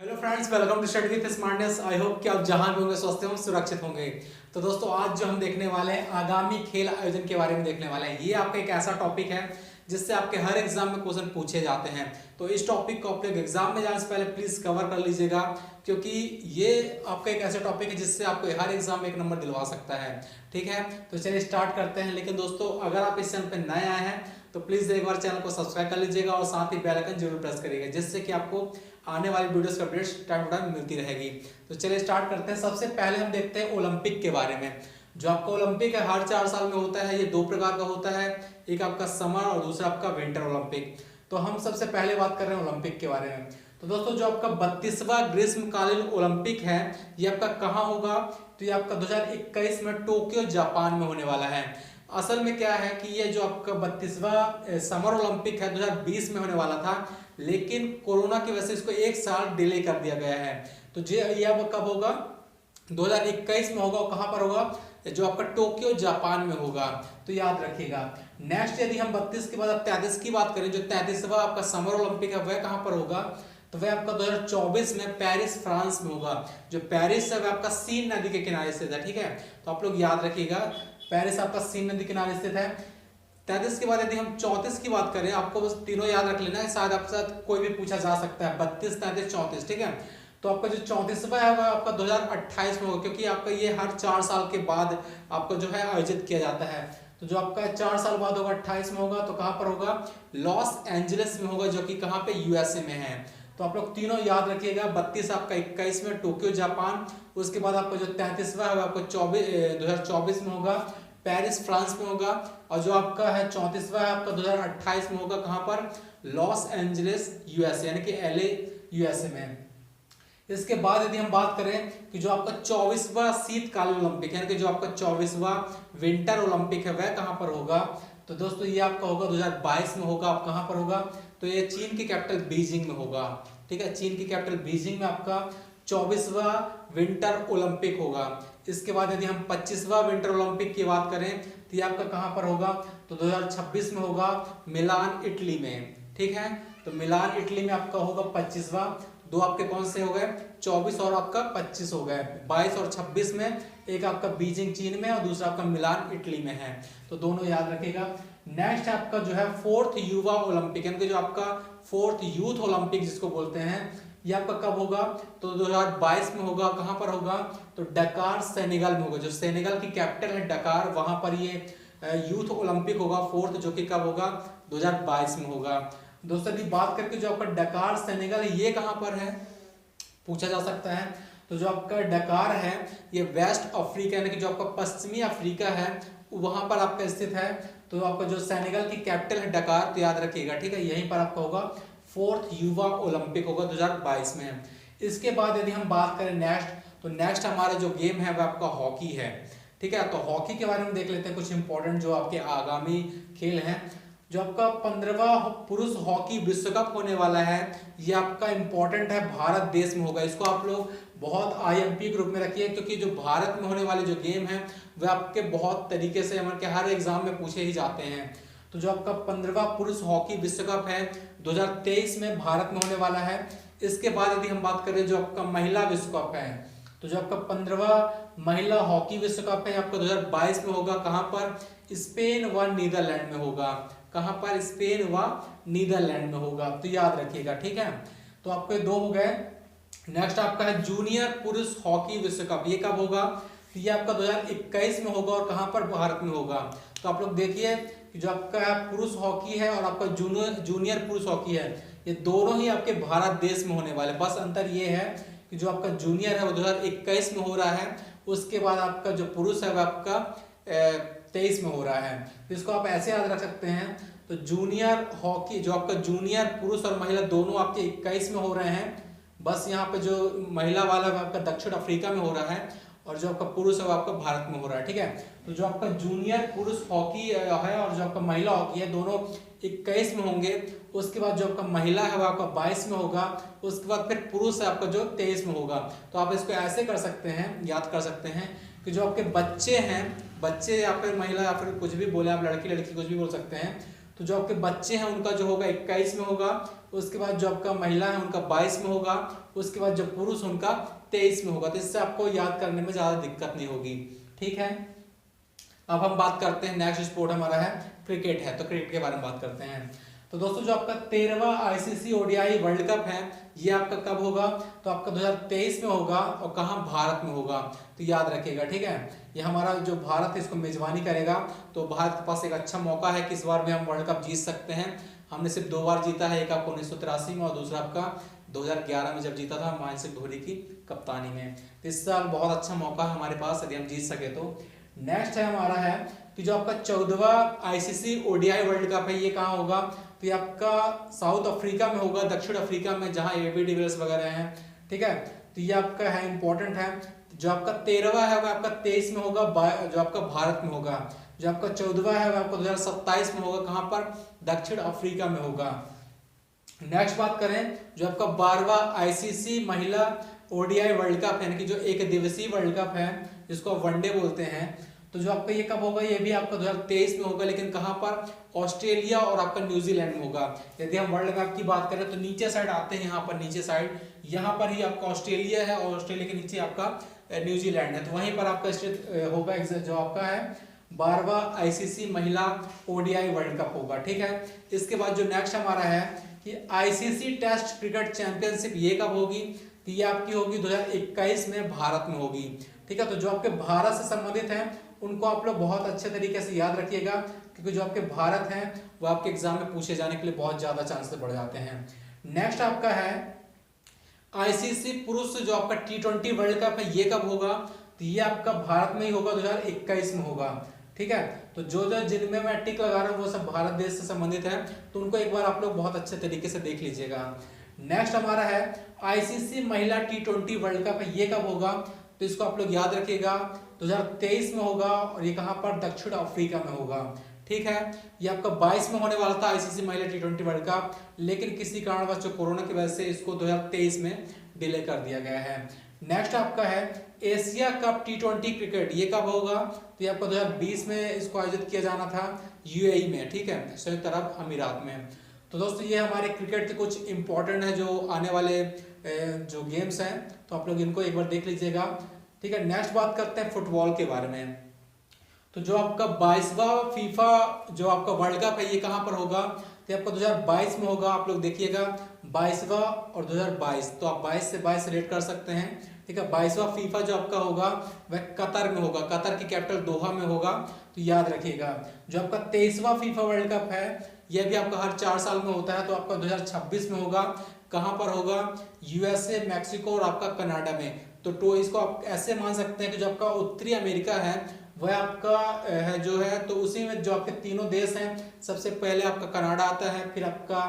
Hello friends, welcome to study with smartness. I hope कि आप जहां भी होंगे स्वस्थ होंगे, सुरक्षित होंगे। तो दोस्तों, आज जो हम देखने वाले हैं आगामी खेल आयोजन के बारे में देखने वाले हैं। ये आपका एक ऐसा टॉपिक है जिससे आपके हर एग्जाम में क्वेश्चन पूछे जाते हैं। तो इस टॉपिक को आप लोग एग्जाम में जाने से पहले प्लीज कवर कर लीजिएगा, क्योंकि ये आपका एक ऐसा टॉपिक है जिससे आपको हर एग्जाम में एक नंबर दिलवा सकता है। ठीक है, तो चलिए स्टार्ट करते हैं। लेकिन दोस्तों, अगर आप इस चैनल पर नए आए हैं तो प्लीज एक बार चैनल को सब्सक्राइब कर लीजिएगा और साथ ही बेल आइकन जरूर प्रेस करिएगा, जिससे कि आपको आने वाली वीडियोस की अपडेट्स टाइम टू टाइम मिलती रहेगी। तो चलिए स्टार्ट करते हैं। सबसे पहले हम देखते हैं ओलंपिक के बारे में। जो आपका ओलंपिक है हर 4 साल में होता है। ये 2 प्रकार का होता है, एक आपका समर और दूसरा आपका विंटर ओलंपिक। तो हम सबसे पहले बात कर रहे हैं ओलंपिक के बारे में। तो दोस्तों, जो आपका 32वां ग्रीष्मकालीन ओलंपिक है ये आपका कहाँ होगा? तो ये आपका 2021 में टोक्यो जापान में होने वाला है। असल में क्या है कि ये जो आपका 32वां समर ओलंपिक है 2020 में होने वाला था, लेकिन कोरोना की वजह से इसको 1 साल डिले कर दिया गया है। तो ये अब कब होगा? 2021 में होगा। और कहाँ पर होगा? जो आपका टोक्यो जापान में होगा। तो याद रखिएगा। नेक्स्ट, यदि हम 32 के बाद अब 33 की बात करें, जो 33वां आपका समर ओलंपिक है वह कहाँ पर होगा? तो वह आपका 2024 में पेरिस फ्रांस में होगा। जो पेरिस है वह आपका सीन नदी के किनारे स्थित है। ठीक है, तो आप लोग याद रखिएगा, पेरिस आपका सीन नदी किनारे स्थित है। 33 के बाद यदि हम 34 की बात करें, आपको बस तीनों याद रख लेना है, शायद आपके साथ कोई भी पूछा जा सकता है। 32, 33, 34। ठीक है, तो आपका जो 34वां है वह आपका 2028 में होगा, क्योंकि आपका ये हर 4 साल के बाद आपका जो है आयोजित किया जाता है। तो जो आपका 4 साल बाद होगा 28 में होगा। तो कहाँ पर होगा? लॉस एंजलिस में होगा, जो कि कहाँ पे? यूएसए में है। तो आप लोग तीनों याद रखिएगा। 32 आपका 21 में टोक्यो जापान, उसके बाद आपका जो 33वां है आपको 2024 में होगा, पेरिस फ्रांस में होगा। और जो आपका है 34वां है आपका 2028 में होगा। कहाँ पर? लॉस एंजलिस यूएसए, यानी कि एलए यूएसए में। इसके बाद यदि हम बात करें कि जो आपका 24वां शीतकालीन ओलंपिक यानी कि जो आपका 24वां विंटर ओलंपिक है वह कहाँ पर होगा? तो दोस्तों, ये आपका होगा 2022 में होगा। आप कहाँ पर होगा? तो ये चीन की कैपिटल बीजिंग में होगा। ठीक है, चीन की कैपिटल बीजिंग में आपका 24वां विंटर ओलंपिक होगा। इसके बाद यदि हम 25वां विंटर ओलंपिक की बात करें तो ये आपका कहाँ पर होगा? तो 2026 में होगा, मिलान इटली में। ठीक है, तो मिलान इटली में आपका होगा 25वां। दो आपके कौन से हो गए? 24 और आपका 25 हो गए। 22 और 26 में एक आपका बीजिंग चीन में और दूसरा आपका मिलान इटली में है। तो दोनों याद रखिएगा। नेक्स्ट आपका जो है 4th युवा ओलंपिक, यानी कि जो आपका 4th यूथ ओलंपिक जिसको बोलते हैं, ये आपका कब होगा? तो 2022 में होगा। कहाँ पर होगा? तो डकार सेनेगल में होगा। जो सेनेगल की कैपिटल है डकार, वहां पर ये यूथ ओलंपिक होगा 4th, जो कि कब होगा? 2022 में होगा। दोस्तों, यदि बात करके जो आपका डकार सेनेगल है ये कहाँ पर है, पूछा जा सकता है। तो जो आपका डकार है ये वेस्ट अफ्रीका यानी कि जो आपका पश्चिमी अफ्रीका है वहां पर आपका स्थित है। तो आपका जो सेनेगल की कैपिटल है डकार, तो याद रखिएगा। ठीक है, यहीं पर आपका होगा 4th युवा ओलंपिक होगा 2022 में। इसके बाद यदि हम बात करें नेक्स्ट, तो नेक्स्ट हमारा जो गेम है वह आपका हॉकी है। ठीक है, तो हॉकी के बारे में देख लेते हैं कुछ इंपॉर्टेंट जो आपके आगामी खेल हैं। जो आपका 15वां पुरुष हॉकी विश्व कप होने वाला है ये आपका इंपॉर्टेंट है, भारत देश में होगा। इसको आप लोग बहुत आईएमपी ग्रुप में रखिए, क्योंकि जो भारत में होने वाले जो गेम है वह आपके बहुत तरीके से हमारे हर एग्जाम में पूछे ही जाते हैं। तो जो आपका 15वां पुरुष हॉकी विश्व कप है 2023 में भारत में होने वाला है। इसके बाद यदि हम बात करें जो आपका महिला विश्व कप है, तो जो आपका 15वां महिला हॉकी विश्व कप है आपका 2022 में होगा। कहाँ पर? स्पेन व नीदरलैंड में होगा। कहाँ पर? स्पेन व नीदरलैंड में होगा। तो याद रखिएगा। ठीक है, तो आपके 2 हो गए। नेक्स्ट आपका है जूनियर पुरुष हॉकी विश्व कप, ये कब होगा? तो ये आपका 2021 में होगा। और कहाँ पर? भारत में होगा। तो आप लोग देखिए कि जो आपका पुरुष हॉकी है और आपका जूनियर पुरुष हॉकी है, ये दोनों ही आपके भारत देश में होने वाले। बस अंतर ये है कि जो आपका जूनियर है वो 2021 में हो रहा है, उसके बाद आपका जो पुरुष है वो आपका 23 में हो रहा है। तो इसको आप ऐसे याद रख सकते हैं। तो जूनियर हॉकी जो आपका जूनियर पुरुष और महिला दोनों आपके 21 में हो रहे हैं। बस यहाँ पे जो महिला वाला है आपका दक्षिण अफ्रीका में हो रहा है और जो आपका पुरुष है वो आपका भारत में हो रहा है। ठीक है, तो जो आपका जूनियर पुरुष हॉकी है और जो आपका महिला हॉकी है दोनों 21 में होंगे। उसके बाद जो आपका महिला है वो आपका 22 में होगा। उसके बाद फिर पुरुष है आपका जो 23 में होगा। तो आप इसको ऐसे कर सकते हैं, याद कर सकते हैं कि जो आपके बच्चे हैं, बच्चे या फिर महिला या फिर कुछ भी बोले आप, लड़की लड़की कुछ भी बोल सकते हैं। तो जो आपके बच्चे हैं उनका जो होगा 21 में होगा, उसके बाद जो आपका महिला है उनका 22 में होगा, उसके बाद जो पुरुष उनका 23 में होगा। तो इससे आपको याद करने में ज़्यादा दिक्कत नहीं होगी, ठीक है। अब हम बात करते हैं, नेक्स्ट स्पोर्ट हमारा है क्रिकेट है, तो क्रिकेट के बारे में बात करते हैं। तो दोस्तों जो आपका 13वां आईसीसी ओडीआई वर्ल्ड कप है ये आपका कब होगा, तो आपका 2023 में होगा, और कहाँ, भारत में होगा। तो याद रखिएगा, ठीक है। ये हमारा जो भारत है इसको मेजबानी करेगा, तो भारत के पास एक अच्छा मौका है कि इस बार भी हम वर्ल्ड कप जीत सकते हैं। हमने सिर्फ 2 बार जीता है, एक आपका 1983 में और दूसरा आपका 2011 में जब जीता था महेंद्र सिंह धोनी की कप्तानी में। तो इस साल बहुत अच्छा मौका है हमारे पास, यदि हम जीत सके तो। नेक्स्ट है हमारा है कि जो आपका 14वां आईसीसी ओडीआई वर्ल्ड कप है ये कहाँ होगा, तो ये आपका साउथ अफ्रीका में होगा, दक्षिण अफ्रीका में, जहाँ एबी डिविलियर्स वगैरह हैं, ठीक है। तो ये आपका है इंपॉर्टेंट है। जो आपका 13वां है वो आपका 23 में होगा, जो आपका भारत में होगा। जो आपका 14वां है वो आपका 2027 में होगा, कहाँ पर, दक्षिण अफ्रीका में होगा। नेक्स्ट बात करें, जो आपका 12वां आईसीसी महिला ओडीआई वर्ल्ड कप यानी कि जो एक दिवसीय वर्ल्ड कप है जिसको वनडे बोलते हैं, तो जो आपका ये कब होगा, ये भी आपका 2023 में होगा, लेकिन कहाँ पर, ऑस्ट्रेलिया और आपका न्यूजीलैंड में होगा। यदि हम वर्ल्ड मैप की बात करें तो नीचे साइड आते हैं, यहाँ पर नीचे साइड, यहाँ पर ही आपका ऑस्ट्रेलिया है और ऑस्ट्रेलिया के नीचे आपका न्यूजीलैंड है, तो वहीं पर आपका स्टेट होगा जो आपका है 12वां आईसीसी महिला ओडीआई वर्ल्ड कप होगा, ठीक है। इसके बाद जो नेक्स्ट हमारा है कि आईसीसी टेस्ट क्रिकेट चैंपियनशिप ये कब होगी, तो ये आपकी होगी 2021 में भारत में होगी, ठीक है। तो जो आपके भारत से संबंधित हैं उनको आप लोग बहुत अच्छे तरीके से याद रखिएगा, क्योंकि जो आपके भारत हैं वो आपके एग्जाम में पूछे जाने के लिए बहुत ज्यादा चांसेस बढ़ जाते हैं। नेक्स्ट आपका है आईसीसी पुरुष जो आपका T20 वर्ल्ड कप है ये कब होगा, तो ये आपका भारत में ही होगा, 2021 में होगा, ठीक है। तो जो जिनमें मैं टिक लगा रहा हूँ वो सब भारत देश से संबंधित है, तो उनको एक बार आप लोग बहुत अच्छे तरीके से देख लीजिएगा। नेक्स्ट हमारा है आईसीसी महिला T20 वर्ल्ड कप है ये कब होगा, तो इसको आप लोग याद रखिएगा 2023 में होगा, और ये कहाँ पर, दक्षिण अफ्रीका में होगा, ठीक है। ये आपका 22 में होने वाला था आईसीसी महिला T20 वर्ल्ड कप, लेकिन किसी कारणवश जो कोरोना की वजह से इसको 2023 में डिले कर दिया गया है। नेक्स्ट आपका है एशिया कप T20 क्रिकेट ये कब होगा, तो ये आपका 2020 में इसको आयोजित किया जाना था यूएई में, ठीक है, संयुक्त अरब अमीरात में। तो दोस्तों ये हमारे क्रिकेट के कुछ इंपॉर्टेंट है जो आने वाले जो गेम्स हैं, तो आप लोग इनको एक बार देख लीजिएगा, ठीक है। नेक्स्ट बात करते हैं फुटबॉल के बारे में। तो जो आपका 22वां फीफा जो आपका वर्ल्ड कप है ये कहाँ पर होगा, तो आपका 2022 में होगा। आप लोग देखिएगा 22वां और 2022, तो आप 22 से 22 रेट कर सकते हैं, ठीक है। 22वां फीफा जो आपका होगा वह कतर में होगा, कतर की कैपिटल दोहा में होगा, तो याद रखिएगा। जो आपका 23वां फीफा वर्ल्ड कप है यह भी आपका हर 4 साल में होता है, तो आपका 2026 में होगा, कहाँ पर होगा, यूएसए, मैक्सिको और आपका कनाडा में। तो इसको आप ऐसे मान सकते हैं कि जो आपका उत्तरी अमेरिका है वह आपका है जो है, तो उसी में जो आपके तीनों देश हैं, सबसे पहले आपका कनाडा आता है, फिर आपका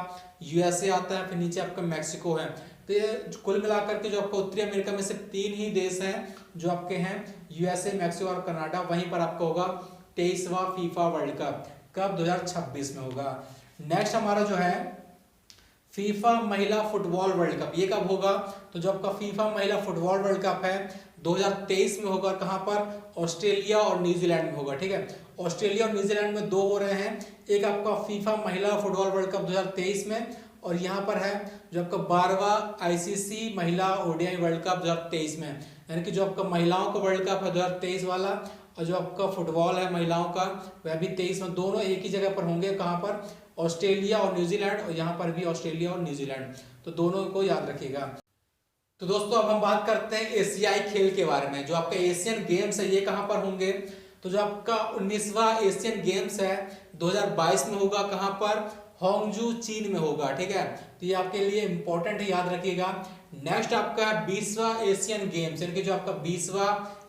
यूएसए आता है, फिर नीचे आपका मैक्सिको है। तो ये कुल मिलाकर के जो आपका उत्तरी अमेरिका में सिर्फ 3 ही देश हैं जो आपके हैं, यूएसए, मैक्सिको और कनाडा। वहीं पर आपका होगा 23वां फीफा वर्ल्ड कप, कब, 2026 में होगा। नेक्स्ट हमारा जो है फीफा महिला फुटबॉल वर्ल्ड कप ये कब होगा, तो जो आपका फीफा महिला फुटबॉल वर्ल्ड कप है 2023 में होगा, कहाँ पर, ऑस्ट्रेलिया और न्यूजीलैंड में होगा, ठीक है। ऑस्ट्रेलिया और न्यूजीलैंड में 2 हो रहे हैं, एक आपका फीफा महिला फुटबॉल वर्ल्ड कप 2023 में, और यहाँ पर है जो आपका 12वां आईसीसी महिला ओडीआई वर्ल्ड कप 2023 में, यानी कि जो आपका महिलाओं का वर्ल्ड कप है 2023 वाला, और जो आपका फुटबॉल है महिलाओं का वह भी 23 में, दोनों एक ही जगह पर होंगे, कहाँ पर, ऑस्ट्रेलिया और न्यूजीलैंड, और यहाँ पर भी ऑस्ट्रेलिया और न्यूजीलैंड, तो दोनों को याद रखिएगा। तो दोस्तों अब हम बात करते हैं एशियाई खेल के बारे में। जो आपका एशियन गेम्स है ये कहाँ पर होंगे, तो जो आपका 19वां एशियन गेम्स है 2022 में होगा, कहाँ पर, होंगजू चीन में होगा, ठीक है। तो ये आपके लिए इंपॉर्टेंट है, याद रखिएगा। नेक्स्ट आपका 20वां एशियन गेम्स यानी कि जो आपका 20वां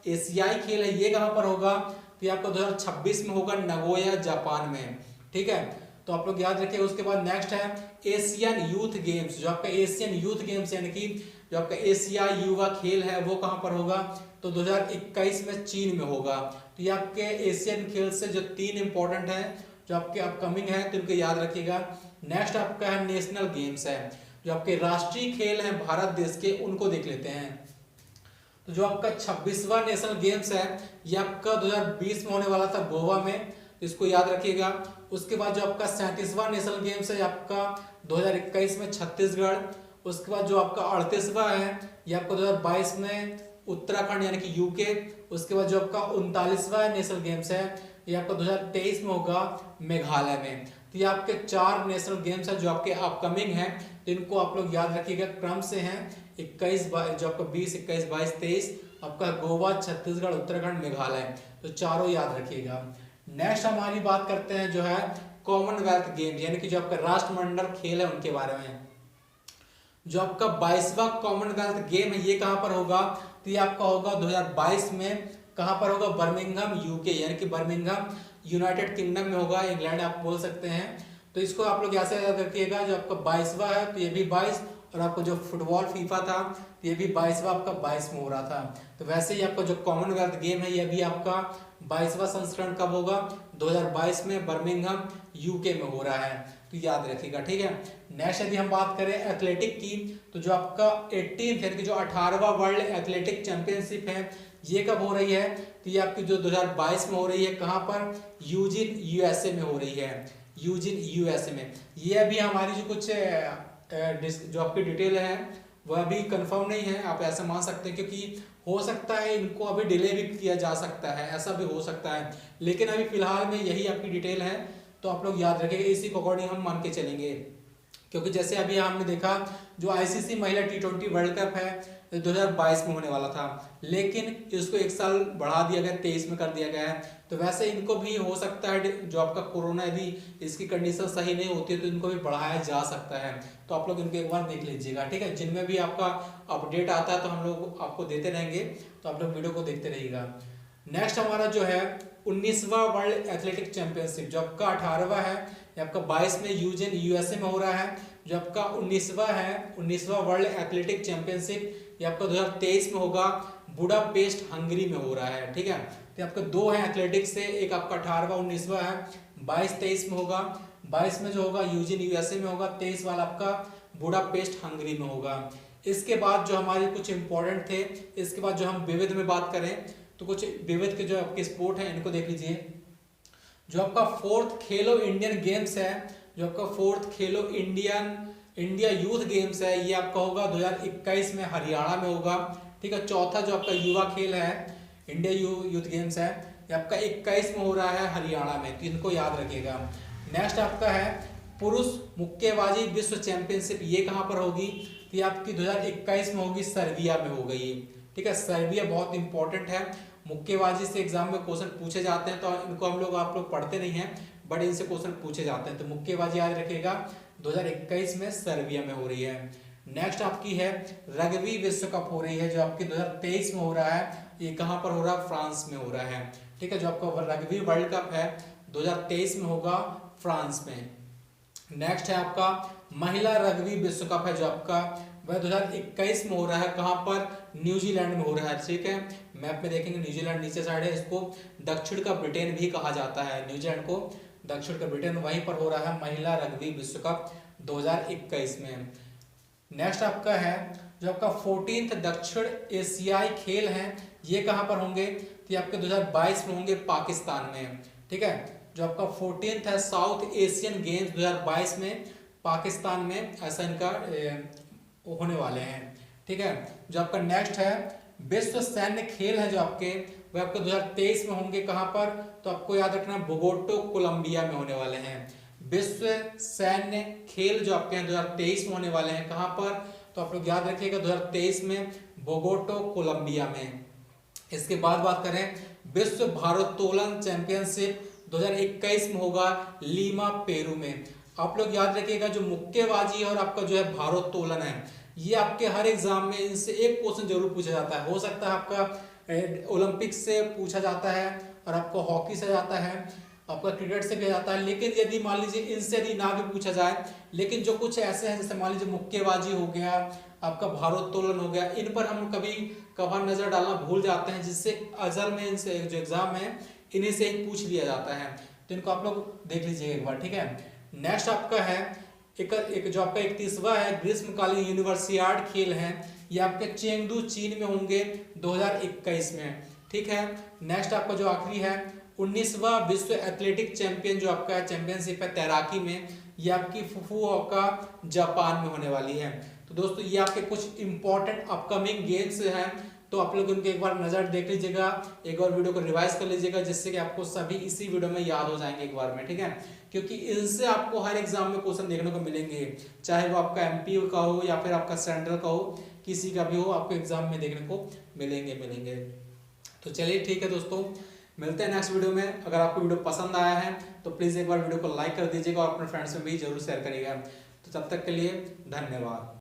एशियाई खेल है ये कहाँ पर होगा, तो ये आपका 2026 में होगा, नगोया जापान में, ठीक है। तो आप लोग याद रखिए। उसके बाद नेक्स्ट है एशियन यूथ गेम्स। जो आपका एशियन यूथ गेम्स यानी कि जो आपका एशिया युवा खेल है वो कहाँ पर होगा, तो 2021 में चीन में होगा। तो ये आपके एशियन खेल से जो 3 इंपॉर्टेंट हैं जो आपके अपकमिंग है, तो इनको याद रखिएगा। नेक्स्ट आपका है नेशनल गेम्स है, जो आपके राष्ट्रीय खेल हैं भारत देश के, उनको देख लेते हैं। तो जो आपका 26वां नेशनल गेम्स है ये आपका 2020 में होने वाला था गोवा में, इसको याद रखिएगा। उसके बाद जो आपका 37वां नेशनल गेम्स है आपका 2021 में छत्तीसगढ़। उसके बाद जो आपका 38वां है ये आपका 2022 में उत्तराखंड यानी कि यूके। उसके बाद जो आपका 39वां नेशनल गेम्स है ये आपका 2023 में होगा मेघालय में। तो ये आपके 4 नेशनल गेम्स हैं जो आपके अपकमिंग हैं, तो इनको आप लोग याद रखिएगा। क्रम से हैं 21 जो आपका 20, 21, 22, 23 आपका गोवा, छत्तीसगढ़, उत्तराखंड, मेघालय, तो चारों याद रखिएगा। नेक्स्ट हमारी बात करते हैं जो है कॉमनवेल्थ गेम्स यानी कि जो आपका राष्ट्रमंडल खेल है उनके बारे में। जो आपका 22वां कॉमनवेल्थ गेम है ये कहाँ पर होगा, तो ये आपका होगा 2022 में। कहाँ पर होगा, बर्मिंघम यूके यानी कि बर्मिंघम यूनाइटेड किंगडम में होगा, इंग्लैंड आप बोल सकते हैं। तो इसको आप लोग ऐसे याद रखिएगा, जो आपका 22वां है तो ये भी 22, और आपको जो फुटबॉल फीफा था तो ये भी 22वां आपका 22 में हो रहा था। तो वैसे ही आपका जो कॉमनवेल्थ गेम है ये भी आपका 22वां संस्करण कब होगा, 2022 में बर्मिंघम यूके में हो रहा है, तो याद रखिएगा, ठीक है। नेक्स्ट यदि हम बात करें एथलेटिक की, तो जो आपका 18 यानी कि जो 18वां वर्ल्ड एथलेटिक चैंपियनशिप है ये कब हो रही है, तो ये आपकी जो 2022 में हो रही है। कहाँ पर, यूजिन यूएसए में हो रही है, यूजिन यूएसए में। ये अभी हमारी जो कुछ जो आपकी डिटेल है वह अभी कंफर्म नहीं है, आप ऐसा मान सकते हैं, क्योंकि हो सकता है इनको अभी डिले भी किया जा सकता है, ऐसा भी हो सकता है, लेकिन अभी फिलहाल में यही आपकी डिटेल है। तो आप लोग याद रखिएगा, इसी को अकॉर्डिंग हम मान के चलेंगे। क्योंकि जैसे अभी हमने देखा जो आईसीसी महिला T20 वर्ल्ड कप है 2022 में होने वाला था, लेकिन इसको 1 साल बढ़ा दिया गया, 23 में कर दिया गया है। तो वैसे इनको भी हो सकता है, जो आपका कोरोना यदि इसकी कंडीशन सही नहीं होती है तो इनको भी बढ़ाया जा सकता है। तो आप लोग इनको एक बार देख लीजिएगा, ठीक है। जिनमें भी आपका अपडेट आता है तो हम लोग आपको देते रहेंगे, तो आप लोग वीडियो को देखते रहिएगा। नेक्स्ट हमारा जो है 19वां वर्ल्ड एथलेटिक चैंपियनशिप, जो आपका 18वां है ये आपका 22 में यूजिन यूएसए में हो रहा है। जो आपका 19वां है 19वां वर्ल्ड एथलेटिक चैंपियनशिप ये आपका 2023 में होगा, बुडापेस्ट हंगरी में हो रहा है, ठीक है। तो आपका 2 है एथलेटिक्स से, एक आपका 18वां 19वां है, 22-23 में होगा। 22 में जो होगा यूजिन यूएसए में होगा, 23 वाला आपका बुडापेस्ट हंगरी में होगा। इसके बाद जो हमारे कुछ इंपॉर्टेंट थे, इसके बाद जो हम विविध में बात करें तो कुछ विविध के जो आपके स्पोर्ट हैं इनको देख लीजिए। जो आपका 4th खेलो इंडियन गेम्स है, जो आपका 4th खेलो इंडिया यूथ गेम्स है ये आपका होगा 2021 में हरियाणा में होगा, ठीक है। चौथा जो आपका युवा खेल है इंडिया यूथ गेम्स है ये आपका 21 में हो रहा है हरियाणा में, तो इनको याद रखिएगा। नेक्स्ट आपका है पुरुष मुक्केबाजी विश्व चैंपियनशिप, ये कहाँ पर होगी, तो ये आपकी 2021 में होगी, सर्बिया में हो गई, ठीक है। सर्बिया बहुत इंपॉर्टेंट है, मुक्केबाजी से एग्जाम में क्वेश्चन पूछे जाते हैं, तो इनको हम लोग आप लोग पढ़ते नहीं हैं बट इनसे क्वेश्चन पूछे जाते हैं। तो मुक्केबाजी याद रखिएगा 2021 में सर्बिया में हो रही है। नेक्स्ट आपकी है रग्बी विश्व कप हो रही है, जो आपकी 2023 में हो रहा है, ये कहाँ पर हो रहा है, फ्रांस में हो रहा है, ठीक है। जो आपका रग्बी वर्ल्ड कप है 2023 में होगा फ्रांस में। नेक्स्ट है आपका महिला रग्बी विश्व कप है, जो आपका वह 2021 में हो रहा है, कहाँ पर, न्यूजीलैंड में हो रहा है, ठीक है। मैप में देखेंगे न्यूजीलैंड नीचे साइड है, इसको दक्षिण का ब्रिटेन भी कहा जाता है, न्यूजीलैंड को दक्षिण का ब्रिटेन, वहीं पर हो रहा है महिला रग्बी विश्व कप 2021 में। नेक्स्ट आपका है जो आपका 14th दक्षिण एशियाई खेल हैं ये कहाँ पर होंगे, तो ये आपके 2022 में होंगे पाकिस्तान में, ठीक है। जो आपका 14th है साउथ एशियन गेम्स 2022 में पाकिस्तान में, ऐसा इनका होने वाले हैं, ठीक है। जो आपका नेक्स्ट है विश्व सैन्य खेल है जो आपके वह आपके 2023 में होंगे, कहाँ पर, तो आपको याद रखना बोगोटो कोलंबिया में होने वाले हैं। विश्व सैन्य खेल जो आपके हैं 2023 में होने वाले हैं, कहाँ पर, तो आप लोग याद रखिएगा 2023 में बोगोटो कोलंबिया में। इसके बाद बात करें विश्व भारोत्तोलन चैंपियनशिप 2021 में होगा लीमा पेरू में। आप लोग याद रखिएगा जो मुक्केबाजी और आपका जो है भारोत्तोलन है ये आपके हर एग्जाम में इनसे एक क्वेश्चन जरूर पूछा जाता है। हो सकता है आपका ओलंपिक से पूछा जाता है और आपको हॉकी से जाता है, आपका क्रिकेट से भी जाता है, लेकिन यदि मान लीजिए इनसे यदि ना भी पूछा जाए, लेकिन जो कुछ ऐसे हैं जैसे मान लीजिए मुक्केबाजी हो गया, आपका भारोत्तोलन हो गया, इन पर हम कभी कभार नजर डालना भूल जाते हैं, जिससे अजल में इनसे जो एग्जाम है इन्हीं से ही पूछ लिया जाता है। तो इनको आप लोग देख लीजिएगा एक बार, ठीक है। नेक्स्ट आपका है एक जो आपका 31वां है ग्रीष्मकालीन यूनिवर्सियाड खेल है, ये आपके चेंगडू चीन में होंगे 2021 में, ठीक है। नेक्स्ट आपका जो आखिरी है 19वां विश्व एथलेटिक चैंपियन जो आपका चैंपियनशिप है तैराकी में, ये आपकी फुकुओका जापान में होने वाली है। तो दोस्तों ये आपके कुछ इंपॉर्टेंट अपकमिंग गेम्स हैं, तो आप लोग उनके एक बार नजर देख लीजिएगा, एक बार वीडियो को रिवाइज कर लीजिएगा, जिससे कि आपको सभी इसी वीडियो में याद हो जाएंगे एक बार में, ठीक है। क्योंकि इनसे आपको हर एग्जाम में क्वेश्चन देखने को मिलेंगे, चाहे वो आपका एमपी का हो या फिर आपका सेंट्रल का हो, किसी का भी हो, आपको एग्जाम में देखने को मिलेंगे। तो चलिए ठीक है दोस्तों, मिलते हैं नेक्स्ट वीडियो में। अगर आपको वीडियो पसंद आया है तो प्लीज़ एक बार वीडियो को लाइक कर दीजिएगा और अपने फ्रेंड्स में भी जरूर शेयर करिएगा। तो तब तक के लिए धन्यवाद।